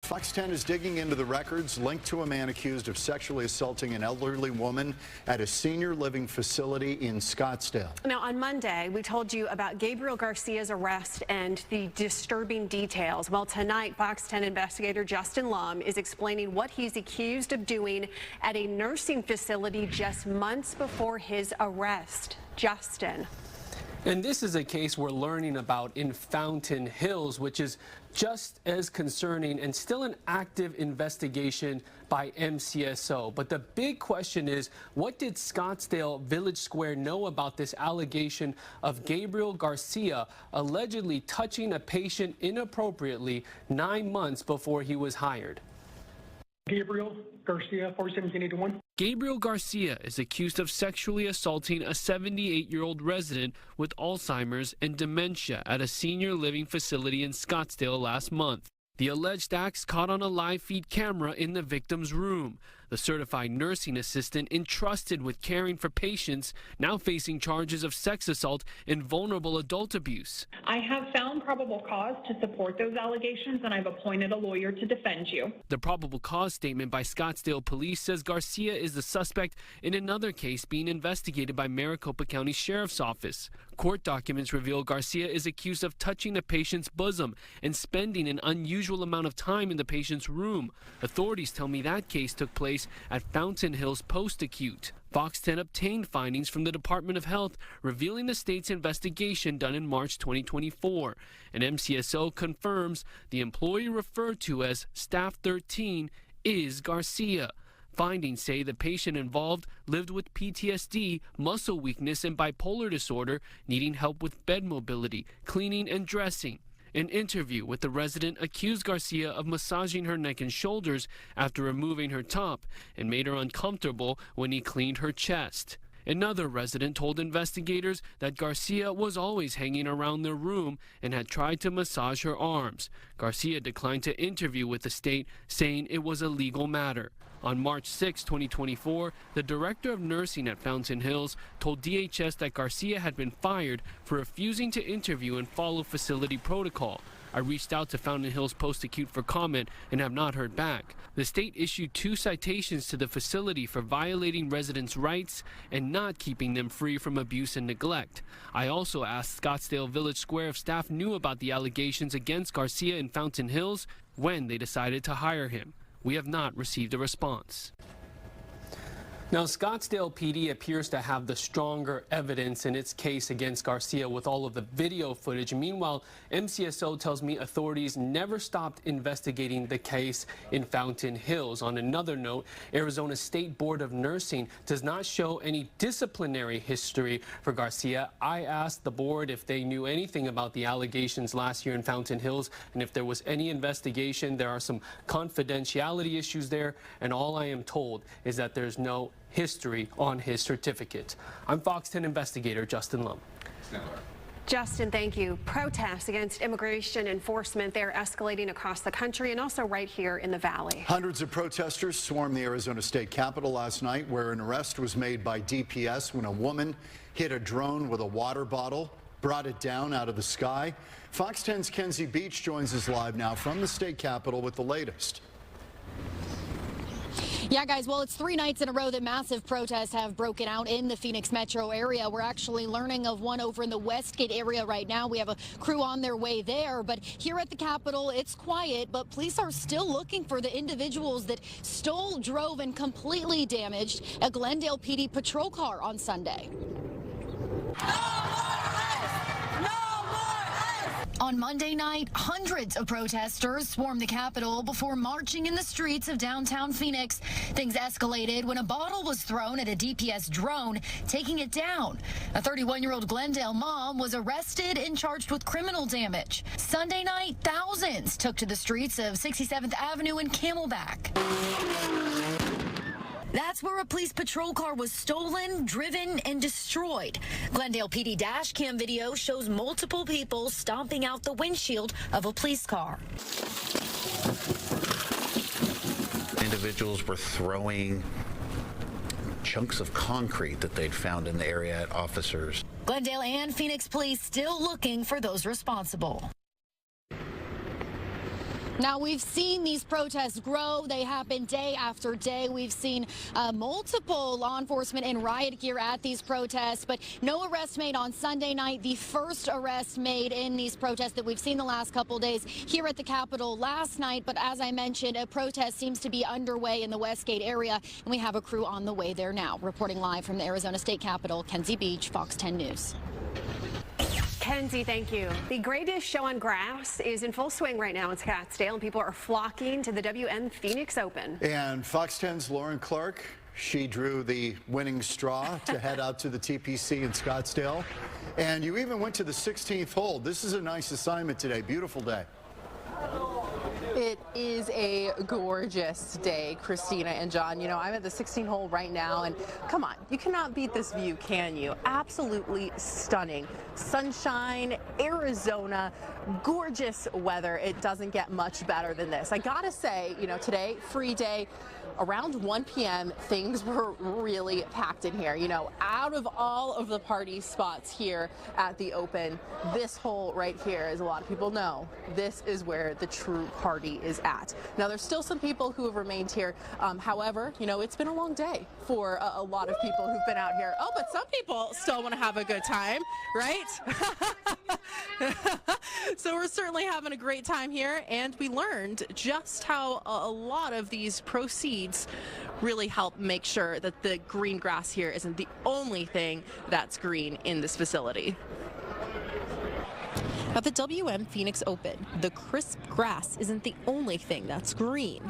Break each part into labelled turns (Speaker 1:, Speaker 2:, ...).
Speaker 1: Fox 10 is digging into the records linked to a man accused of sexually assaulting an elderly woman at a senior living facility in Scottsdale.
Speaker 2: Now, on Monday, we told you about Gabriel Garcia's arrest and the disturbing details. Well, tonight, Fox 10 investigator Justin Lum is explaining what he's accused of doing at a nursing facility just months before his arrest. Justin.
Speaker 3: And this is a case we're learning about in Fountain Hills, which is just as concerning and still an active investigation by MCSO. But the big question is, what did Scottsdale Village Square know about this allegation of Gabriel Garcia allegedly touching a patient inappropriately 9 months before he was hired?
Speaker 4: Gabriel Garcia, 41781.
Speaker 3: Gabriel Garcia is accused of sexually assaulting a 78-year-old resident with Alzheimer's and dementia at a senior living facility in Scottsdale last month. The alleged acts caught on a live feed camera in the victim's room. The certified nursing assistant entrusted with caring for patients now facing charges of sex assault and vulnerable adult abuse.
Speaker 5: I have found probable cause to support those allegations, and I've appointed a lawyer to defend you.
Speaker 3: The probable cause statement by Scottsdale police says Garcia is the suspect in another case being investigated by Maricopa County Sheriff's Office. Court documents reveal Garcia is accused of touching a patient's bosom and spending an unusual amount of time in the patient's room. Authorities tell me that case took place at Fountain Hills Post-Acute. Fox 10 obtained findings from the Department of Health revealing the state's investigation done in March 2024. And MCSO confirms the employee referred to as Staff 13 is Garcia. Findings say the patient involved lived with PTSD, muscle weakness, and bipolar disorder, needing help with bed mobility, cleaning, and dressing. An interview with the resident accused Garcia of massaging her neck and shoulders after removing her top and made her uncomfortable when he cleaned her chest. Another resident told investigators that Garcia was always hanging around their room and had tried to massage her arms. Garcia declined to interview with the state, saying it was a legal matter. On March 6, 2024, the director of nursing at Fountain Hills told DHS that Garcia had been fired for refusing to interview and follow facility protocol. I reached out to Fountain Hills Post-Acute for comment and have not heard back. The state issued 2 citations to the facility for violating residents' rights and not keeping them free from abuse and neglect. I also asked Scottsdale Village Square if staff knew about the allegations against Garcia in Fountain Hills when they decided to hire him. We have not received a response. Now, Scottsdale PD appears to have the stronger evidence in its case against Garcia with all of the video footage. Meanwhile, MCSO tells me authorities never stopped investigating the case in Fountain Hills. On another note, Arizona State Board of Nursing does not show any disciplinary history for Garcia. I asked the board if they knew anything about the allegations last year in Fountain Hills and if there was any investigation. There are some confidentiality issues there, and all I am told is that there's no history on his certificate. I'm Fox 10 investigator Justin Lum.
Speaker 2: Justin, thank you. Protests against immigration enforcement, they're escalating across the country and also right here in the Valley.
Speaker 1: Hundreds of protesters swarmed the Arizona State Capitol last night, where an arrest was made by DPS when a woman hit a drone with a water bottle, brought it down out of the sky. Fox 10's Kenzie Beach joins us live now from the state capitol with the latest.
Speaker 6: Yeah, guys, well, it's 3 nights in a row that massive protests have broken out in the Phoenix metro area. We're actually learning of one over in the Westgate area right now. We have a crew on their way there, but here at the Capitol, it's quiet, but police are still looking for the individuals that stole, drove, and completely damaged a Glendale PD patrol car on Sunday. On Monday night, hundreds of protesters swarmed the Capitol before marching in the streets of downtown Phoenix. Things escalated when a bottle was thrown at a DPS drone, taking it down. A 31-year-old Glendale mom was arrested and charged with criminal damage. Sunday night, thousands took to the streets of 67th Avenue and Camelback. That's where a police patrol car was stolen, driven, and destroyed. Glendale PD dash cam video shows multiple people stomping out the windshield of a police car.
Speaker 7: Individuals were throwing chunks of concrete that they'd found in the area at officers.
Speaker 6: Glendale and Phoenix police still looking for those responsible. Now, we've seen these protests grow. They happen day after day. We've seen multiple law enforcement in riot gear at these protests, but no arrest made on Sunday night. The first arrest made in these protests that we've seen the last couple days here at the Capitol last night. But as I mentioned, a protest seems to be underway in the Westgate area, and we have a crew on the way there now. Reporting live from the Arizona State Capitol, Kenzie Beach, Fox 10 News.
Speaker 2: Kenzie, thank you. The greatest show on grass is in full swing right now in Scottsdale, and people are flocking to the WM Phoenix Open.
Speaker 1: And Fox 10's Lauren Clark, she drew the winning straw to head out to the TPC in Scottsdale. And you even went to the 16th hole. This is a nice assignment today. Beautiful day.
Speaker 8: It is a gorgeous day, Christina and John. You know, I'm at the 16th hole right now, and come on, you cannot beat this view, can you? Absolutely stunning. Sunshine, Arizona, gorgeous weather. It doesn't get much better than this. I gotta say, you know, today, free day. Around 1 p.m., things were really packed in here. You know, out of all of the party spots here at the Open, this hole right here, as a lot of people know, this is where the true party is at. Now, there's still some people who have remained here. However, you know, it's been a long day for a lot of people who've been out here. Oh, but some people still want to have a good time, right? So we're certainly having a great time here, and we learned just how a lot of these proceeds really help make sure that the green grass here isn't the only thing that's green in this facility. At the WM Phoenix Open, the crisp grass isn't the only thing that's green.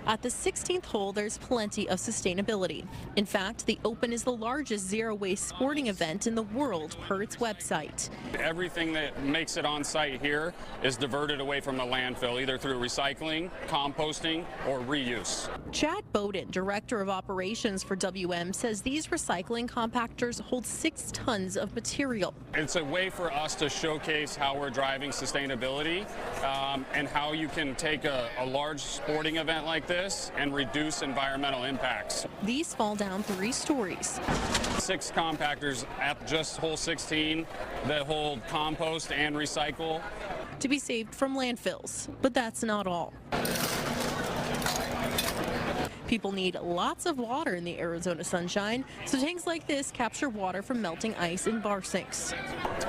Speaker 8: At the 16th hole, there's plenty of sustainability. In fact, the Open is the largest zero-waste sporting event in the world per its website.
Speaker 9: Everything that makes it on site here is diverted away from the landfill, either through recycling, composting, or reuse.
Speaker 8: Chad Bowden, Director of Operations for WM, says these recycling compactors hold 6 tons of material.
Speaker 9: It's a way for us to showcase how we're driving sustainability and how you can take a large sporting event like this and reduce environmental impacts.
Speaker 8: These fall down 3 stories.
Speaker 9: 6 compactors at just hole 16 that hold compost and recycle.
Speaker 8: To be saved from landfills, but that's not all. People need lots of water in the Arizona sunshine, so tanks like this capture water from melting ice in bar sinks.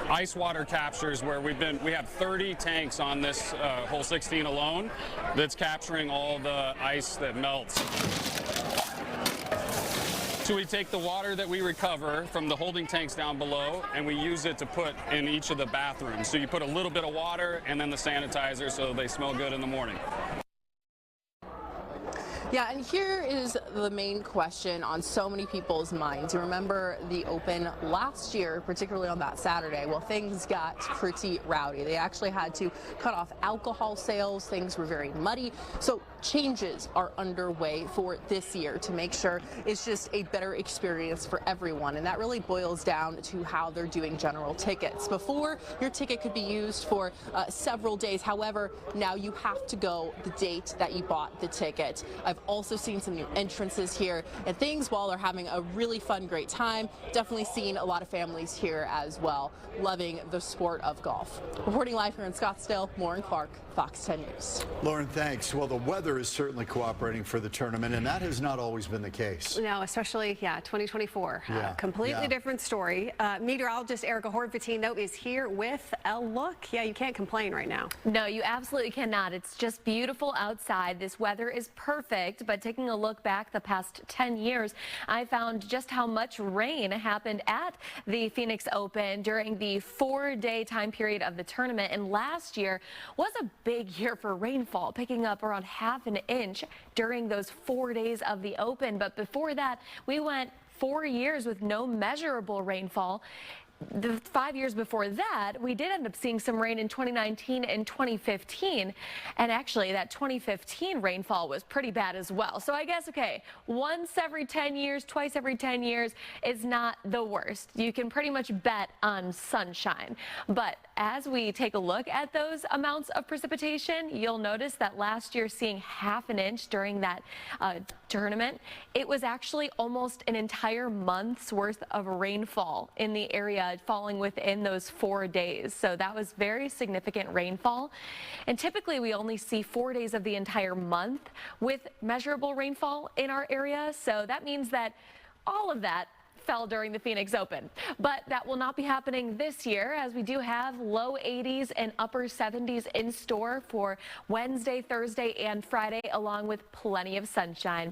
Speaker 9: Ice water captures where we have 30 tanks on this hole 16 alone that's capturing all the ice that melts. So we take the water that we recover from the holding tanks down below and we use it to put in each of the bathrooms. So you put a little bit of water and then the sanitizer so they smell good in the morning.
Speaker 8: Yeah, and here is the main question on so many people's minds. You remember the Open last year, particularly on that Saturday. Well, things got pretty rowdy. They actually had to cut off alcohol sales. Things were very muddy. So changes are underway for this year to make sure it's just a better experience for everyone. And that really boils down to how they're doing general tickets. Before, your ticket could be used for several days. However, now you have to go the date that you bought the ticket. I've also seen some new entrances here and things while they're having a really fun, great time. Definitely seen a lot of families here as well, loving the sport of golf. Reporting live here in Scottsdale, Lauren Clark, Fox 10 News.
Speaker 1: Lauren, thanks. Well, the weather is certainly cooperating for the tournament, and that has not always been the case.
Speaker 2: No, especially, 2024. Completely different story. Meteorologist Erica Horvatine, though, is here with a look. Yeah, you can't complain right now.
Speaker 10: No, you absolutely cannot. It's just beautiful outside. This weather is perfect. But taking a look back the past 10 years, I found just how much rain happened at the Phoenix Open during the 4-day time period of the tournament. And last year was a big year for rainfall, picking up around ½ an inch during those 4 days of the Open. But before that, we went 4 years with no measurable rainfall. The 5 years before that, we did end up seeing some rain in 2019 and 2015. And actually, that 2015 rainfall was pretty bad as well. So I guess, okay, once every 10 years, twice every 10 years is not the worst. You can pretty much bet on sunshine. But as we take a look at those amounts of precipitation, you'll notice that last year seeing half an inch during that tournament, it was actually almost an entire month's worth of rainfall in the area falling within those 4 days. So that was very significant rainfall. And typically we only see 4 days of the entire month with measurable rainfall in our area. So that means that all of that fell during the Phoenix Open, but that will not be happening this year, as we do have low 80s and upper 70s in store for Wednesday, Thursday, and Friday, along with plenty of sunshine.